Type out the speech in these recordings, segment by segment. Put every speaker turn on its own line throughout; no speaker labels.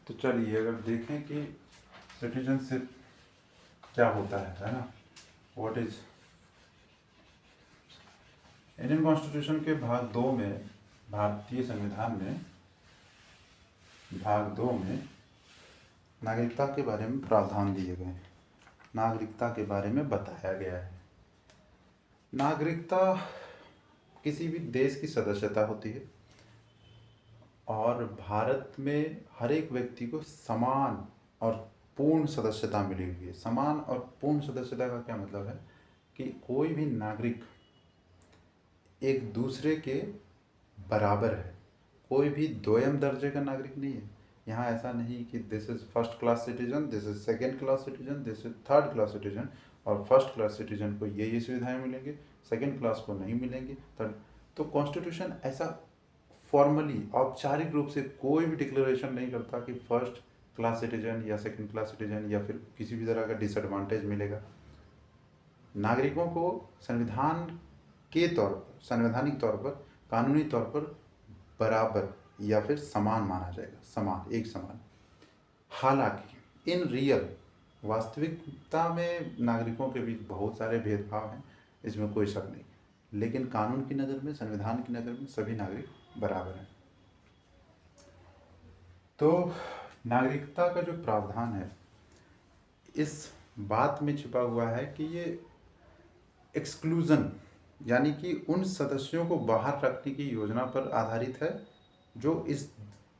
तो चलिए अगर देखें कि सिटीजनशिप क्या होता है ना, व्हाट इज इंडियन कॉन्स्टिट्यूशन के भाग 2 में, भारतीय संविधान में भाग 2 में नागरिकता के बारे में प्रावधान दिए गए हैं। नागरिकता के बारे में बताया गया है। नागरिकता किसी भी देश की सदस्यता होती है और भारत में हर एक व्यक्ति को समान और पूर्ण सदस्यता मिली हुई है। समान और पूर्ण सदस्यता का क्या मतलब है कि कोई भी नागरिक एक दूसरे के बराबर है। कोई भी दोयम दर्जे का नागरिक नहीं है। यहाँ ऐसा नहीं कि this is first class citizen, this is second class citizen, this is third class citizen, और फर्स्ट क्लास सिटीजन को ये सुविधाएं मिलेंगी, सेकेंड क्लास को नहीं मिलेंगी, थर्ड। तो कॉन्स्टिट्यूशन ऐसा फॉर्मली औपचारिक रूप से कोई भी डिक्लेरेशन नहीं करता कि फर्स्ट क्लास सिटीजन या सेकेंड क्लास सिटीजन या फिर किसी भी तरह का डिसएडवांटेज मिलेगा। नागरिकों को संविधान के तौर पर, संवैधानिक तौर पर, कानूनी तौर पर बराबर या फिर समान माना जाएगा। समान, एक समान। हालांकि इन रियल, वास्तविकता में नागरिकों के बीच बहुत सारे भेदभाव हैं, इसमें कोई शक नहीं। लेकिन कानून की नज़र में, संविधान की नज़र में सभी नागरिक बराबर हैं। तो नागरिकता का जो प्रावधान है, इस बात में छिपा हुआ है कि ये एक्सक्लूजन, यानी कि उन सदस्यों को बाहर रखने की योजना पर आधारित है जो इस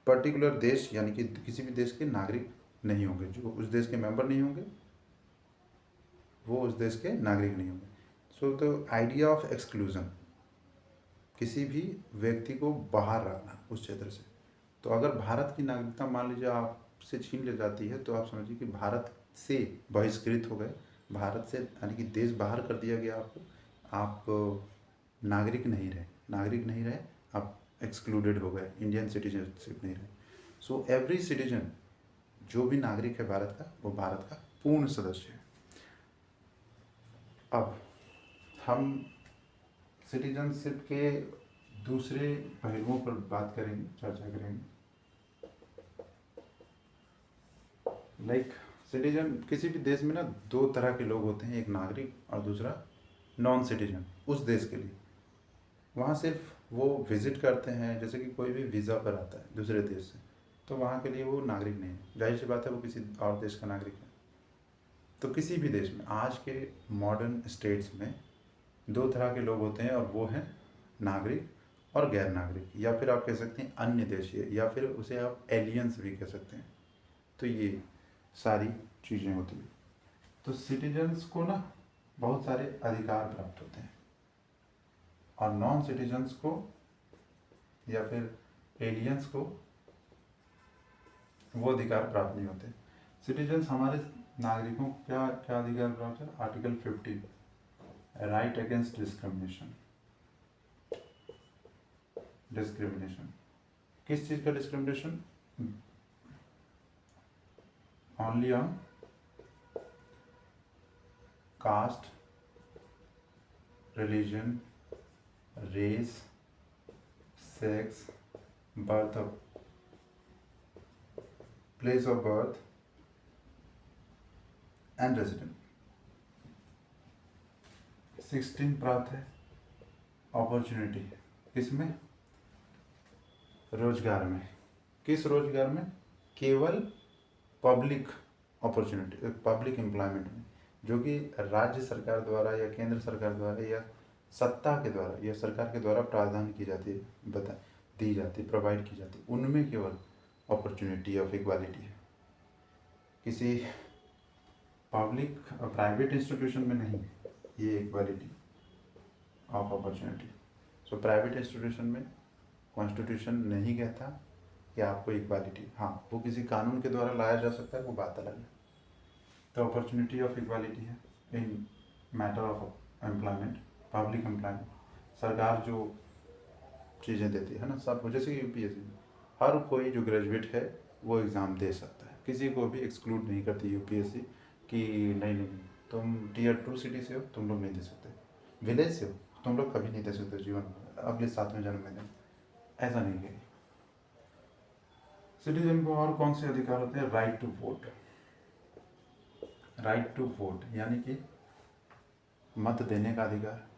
पर्टिकुलर देश यानी कि किसी भी देश के नागरिक नहीं होंगे। जो उस देश के मेंबर नहीं होंगे वो उस देश के नागरिक नहीं होंगे। So the idea of exclusion, किसी भी व्यक्ति को बाहर रखना उस क्षेत्र से। तो अगर भारत की नागरिकता मान लीजिए आपसे छीन ली जाती है, तो आप समझिए कि भारत से बहिष्कृत हो गए, भारत से यानी कि देश बाहर कर दिया गया आपको। आप नागरिक नहीं रहे, नागरिक नहीं रहे, आप एक्सक्लूडेड हो गए, इंडियन सिटीजनशिप नहीं रहे। सो एवरी सिटीजन, जो भी नागरिक है भारत का, वो भारत का पूर्ण सदस्य है। अब हम सिटीजनशिप के दूसरे पहलुओं पर बात करेंगे, चर्चा करेंगे। लाइक सिटीजन, किसी भी देश में ना दो तरह के लोग होते हैं, एक नागरिक और दूसरा नॉन सिटीजन। उस देश के लिए वहाँ सिर्फ वो विजिट करते हैं, जैसे कि कोई भी वीज़ा पर आता है दूसरे देश से, तो वहाँ के लिए वो नागरिक नहीं है। जाहिर सी बात है, वो किसी और देश का नागरिक है। तो किसी भी देश में, आज के मॉडर्न स्टेट्स में दो तरह के लोग होते हैं, और वो हैं नागरिक और गैर नागरिक, या फिर आप कह सकते हैं अन्य देशीय, या फिर उसे आप एलियंस भी कह सकते हैं। तो ये सारी चीज़ें होती हैं। तो सिटीजन्स को ना बहुत सारे अधिकार प्राप्त होते हैं, और नॉन सिटीजन्स को या फिर एलियंस को वो अधिकार प्राप्त नहीं होते। सिटीजन्स, हमारे नागरिकों को क्या क्या अधिकार प्राप्त है? Article 15, right against discrimination. Discrimination किस चीज़ का discrimination? Only on caste, religion, race, sex, birth of, place of birth and resident. 16 प्राप्त है अपॉर्चुनिटी, किसमें? रोजगार में। किस रोजगार में? केवल पब्लिक अपॉर्चुनिटी, पब्लिक एम्प्लॉयमेंट में, जो कि राज्य सरकार द्वारा या केंद्र सरकार द्वारा या सत्ता के द्वारा या सरकार के द्वारा प्रावधान की जाती है, दी जाती, प्रोवाइड की जाती, उनमें केवल अपॉर्चुनिटी ऑफ इक्वालिटी है। किसी पब्लिक प्राइवेट इंस्टीट्यूशन में नहीं ये equality of opportunity. So private institution में कॉन्स्टिट्यूशन नहीं कहता कि आपको इक्वालिटी, हाँ वो किसी कानून के द्वारा लाया जा सकता है, वो बात अलग है। तो अपॉर्चुनिटी ऑफ इक्वालिटी है इन matter of employment, public employment. सरकार जो चीज़ें देती है ना, सब, जैसे कि यूपीएससी, हर कोई जो ग्रेजुएट है वो एग्ज़ाम दे सकता है, किसी को भी एक्सक्लूड नहीं करती यूपीएससी कि नहीं नहीं तुम टीयर 2 सिटी से हो, तुम लोग नहीं दे सकते, विलेज से हो तुम लोग कभी नहीं दे सकते जीवन में, अगले 7वें जन्म में दें, ऐसा नहीं कहेगी। सिटीजन को और कौन से अधिकार होते हैं? Right to vote. Right to vote यानी कि मत देने का अधिकार।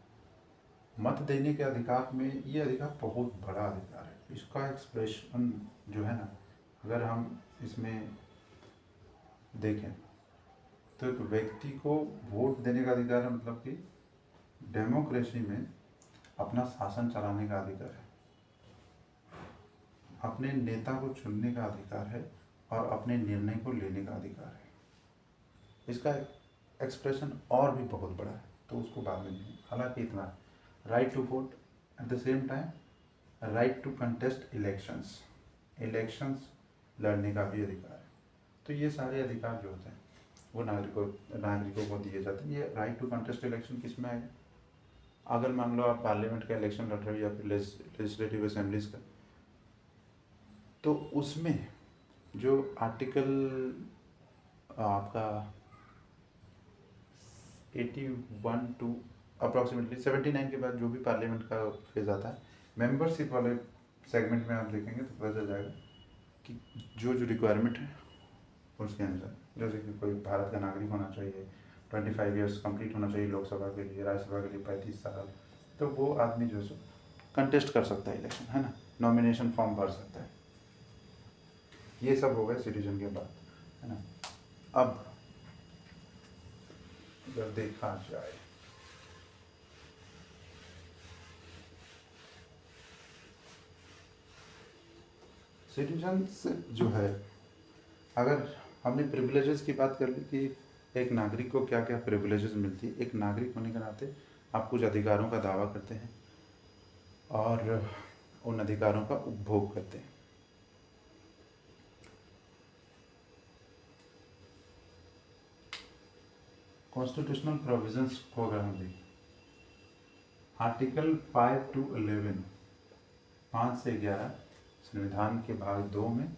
मत देने के अधिकार में ये अधिकार बहुत बड़ा अधिकार है। इसका एक्सप्रेशन जो है ना, अगर हम इसमें देखें तो एक व्यक्ति को वोट देने का अधिकार है, मतलब कि डेमोक्रेसी में अपना शासन चलाने का अधिकार है, अपने नेता को चुनने का अधिकार है और अपने निर्णय को लेने का अधिकार है। इसका एक्सप्रेशन और भी बहुत बड़ा है, तो उसको बाद में देखें। हालांकि इतना right to vote, at the same time right to contest elections, elections लड़ने का भी अधिकार है। तो ये सारे अधिकार जो होते हैं वो नागरिकों को दिए जाते हैं। ये राइट टू कंटेस्ट इलेक्शन किस में आएगा? अगर मान लो आप पार्लियामेंट का इलेक्शन लड़ रहे हो या फिर लेजिस्लेटिव असेंबलीज का, तो उसमें जो आर्टिकल आपका 81 टू अप्रॉक्सीमेटली 79 के बाद जो भी पार्लियामेंट का फेज आता है, मेंबरशिप वाले सेगमेंट में आप देखेंगे तो पता चल जाएगा कि जो जो रिक्वायरमेंट है उसके अनुसार, जैसे कि कोई भारत का नागरिक होना चाहिए, 25 ईयर्स कंप्लीट होना चाहिए लोकसभा के लिए, राज्यसभा के लिए 35 साल, तो वो आदमी जो है कंटेस्ट कर सकता है इलेक्शन, है ना, नॉमिनेशन फॉर्म भर सकता है। ये सब हो गए सिटीजन के बाद, है ना। अब अगर देखा जाए सिटीजनशिप जो है, अगर हमने प्रिविलेजेस की बात कर ली कि एक नागरिक को क्या क्या प्रिविलेजेस मिलती है, एक नागरिक होने के नाते आप कुछ अधिकारों का दावा करते हैं और उन अधिकारों का उपभोग करते हैं। कॉन्स्टिट्यूशनल प्रोविजंस को अगर हम देखें, आर्टिकल 5 to 11, 5 से 11 संविधान के भाग 2 में,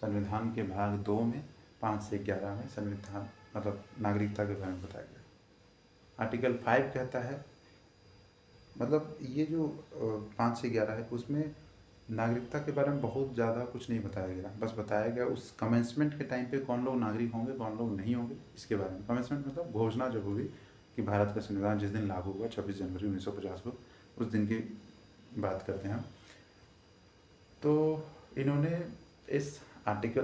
संविधान के भाग 2 में 5 से 11 में संविधान मतलब नागरिकता के बारे में बताया गया। आर्टिकल 5 कहता है, मतलब ये जो 5 से 11 है उसमें नागरिकता के बारे में बहुत ज़्यादा कुछ नहीं बताया गया, बस बताया गया उस कमेंसमेंट के टाइम पे कौन लोग नागरिक होंगे कौन लोग नहीं होंगे, इसके बारे में। कमेंसमेंट मतलब घोषणा जब हुई कि भारत का संविधान जिस दिन लागू हुआ 26 जनवरी 1950 को, उस दिन की बात करते हैं हम। तो इन्होंने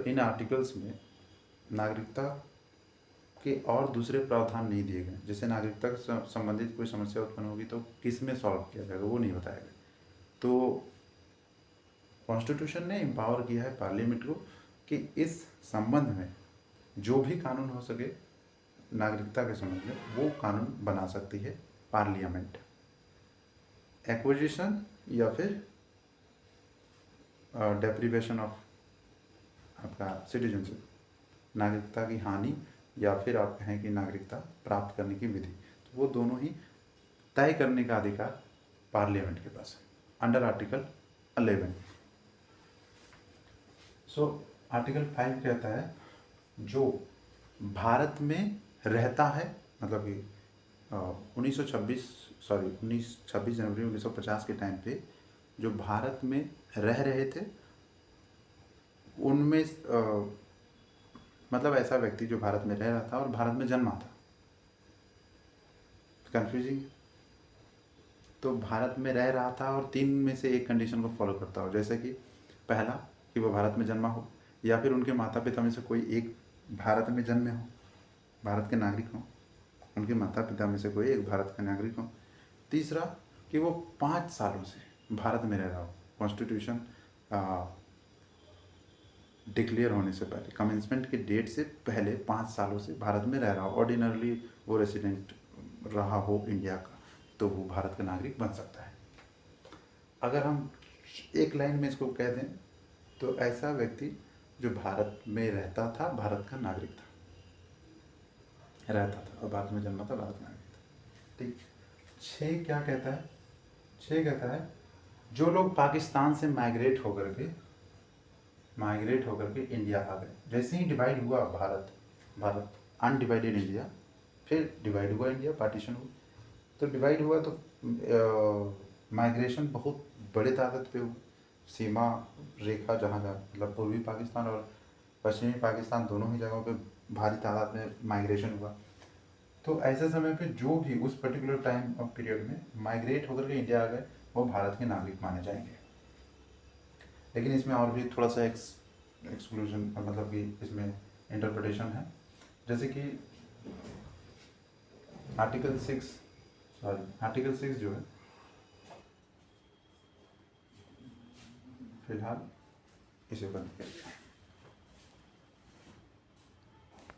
इन आर्टिकल्स में नागरिकता के और दूसरे प्रावधान नहीं दिए गए। जैसे नागरिकता से संबंधित कोई समस्या उत्पन्न होगी तो किस में सॉल्व किया जाएगा, वो नहीं बताया गया। तो कॉन्स्टिट्यूशन ने एम्पावर किया है पार्लियामेंट को कि इस संबंध में जो भी कानून हो सके नागरिकता के संबंध में, वो कानून बना सकती है पार्लियामेंट। एक्विजिशन या फिर डेप्रीवेशन ऑफ आपका सिटीजनशिप, नागरिकता की हानि या फिर आप कहें कि नागरिकता प्राप्त करने की विधि, तो वो दोनों ही तय करने का अधिकार पार्लियामेंट के पास है अंडर आर्टिकल 11। सो आर्टिकल 5 कहता है जो भारत में रहता है, मतलब कि 26 जनवरी 1950 के टाइम पे जो भारत में रह रहे थे उनमें मतलब ऐसा व्यक्ति जो भारत में रह रहा था और भारत में जन्मा था, कंफ्यूजिंग। तो भारत में रह रहा था और 3 में से एक कंडीशन को फॉलो करता हो, जैसे कि पहला कि वो भारत में जन्मा हो, या फिर उनके माता पिता में से कोई एक भारत में जन्मे हो, भारत के नागरिक हो, उनके माता पिता में से कोई एक भारत का नागरिक हो। तीसरा कि वो 5 सालों से भारत में रह रहा हो, कॉन्स्टिट्यूशन डिक्लेयर होने से पहले, कमेंसमेंट के डेट से पहले 5 सालों से भारत में रह रहा हो, ऑर्डिनरली वो रेसिडेंट रहा हो इंडिया का, तो वो भारत का नागरिक बन सकता है। अगर हम एक लाइन में इसको कह दें तो ऐसा व्यक्ति जो भारत में रहता था, भारत का नागरिक था, रहता था और भारत में जन्मा था, भारत का नागरिक था। ठीक। 6 क्या कहता है? 6 कहता है जो लोग पाकिस्तान से माइग्रेट होकर के इंडिया आ गए, जैसे ही डिवाइड हुआ भारत अनडिवाइडेड इंडिया, फिर डिवाइड हुआ इंडिया, पार्टीशन हुआ, तो डिवाइड हुआ तो माइग्रेशन बहुत बड़े तादाद पे हुआ। सीमा रेखा जहाँ जहाँ मतलब पूर्वी पाकिस्तान और पश्चिमी पाकिस्तान दोनों ही जगहों पे भारी तादाद में माइग्रेशन हुआ। तो ऐसे समय पे जो भी उस पर्टिकुलर टाइम ऑफ पीरियड में माइग्रेट होकर के इंडिया आ गए वो भारत के नागरिक माने जाएंगे। लेकिन इसमें और भी थोड़ा सा एक्सक्लूजन मतलब कि इसमें इंटरप्रिटेशन है। जैसे कि आर्टिकल 6 जो है फिलहाल इसे बंद किया गया।